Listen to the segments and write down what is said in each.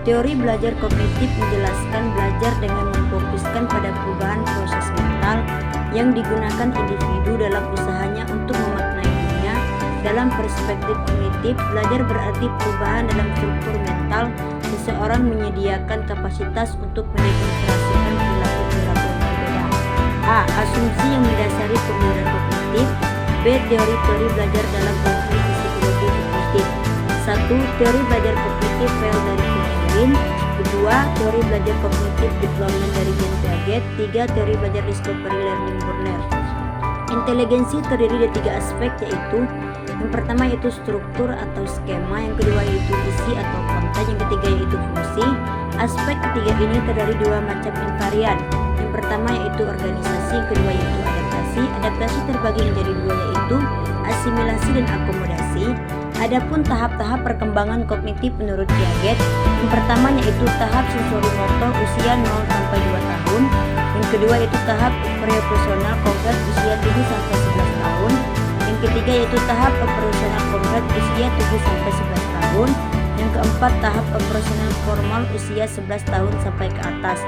Teori belajar kognitif menjelaskan belajar dengan memfokuskan pada perubahan proses mental yang digunakan individu dalam usahanya untuk memaknai dunia. Dalam perspektif kognitif, belajar berarti perubahan dalam struktur mental seseorang, menyediakan kapasitas untuk mendemonstrasikan perilaku-perilaku yang berbeda. A. Asumsi yang mendasari pembelajaran kognitif. B. Teori-teori belajar dalam konflik psikologi kognitif. 1. Teori belajar kognitif Weil dari Kuhn. 2. Teori belajar kognitif Development dari Jean Piaget. 3. Teori belajar Discovery Learning Burner. Inteligensi terdiri dari 3 aspek, yaitu yang pertama yaitu struktur atau skema, yang kedua yaitu isi atau konten, yang ketiga yaitu fungsi. Aspek ketiga ini terdiri 2 macam invarian. Yang pertama yaitu organisasi, yang kedua yaitu adaptasi. Adaptasi terbagi menjadi 2, yaitu asimilasi dan akomodasi. Adapun tahap-tahap perkembangan kognitif menurut Piaget, yang pertama yaitu tahap sensorimotor usia 0 sampai 2 tahun. Yang kedua yaitu tahap preoperasional konkret usia 7 sampai 11 tahun. Yang ketiga yaitu tahap operasional konkret usia 7 sampai 11 tahun. Yang keempat tahap operasional formal usia 11 tahun sampai ke atas.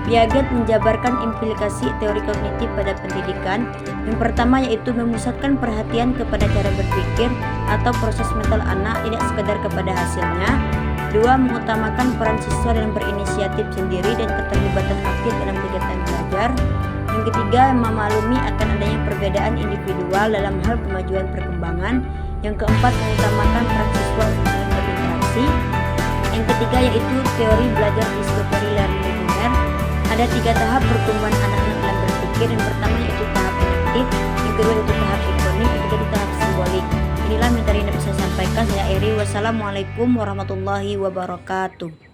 Piaget menjabarkan implikasi teori kognitif pada pendidikan. Yang pertama yaitu memusatkan perhatian kepada cara berpikir atau proses mental anak, tidak sekadar kepada hasilnya. 2. Mengutamakan peran siswa dalam berinisiatif sendiri dan keterlibatan aktif dalam kegiatan belajar. Yang ketiga, memaklumi akan adanya perbedaan individual dalam hal kemajuan perkembangan. Yang keempat, mengutamakan peran siswa untuk saling berinteraksi. Yang ketiga yaitu teori belajar Discovery Learning Burner. Ada 3 tahap pertumbuhan anak-anak dalam berpikir. Yang pertama yaitu tahap efektif, yang kedua yaitu tahap ikonik, yang ketiga tahap simbolik. Inilah materi yang bisa saya sampaikan. Saya Eri. Wassalamualaikum warahmatullahi wabarakatuh.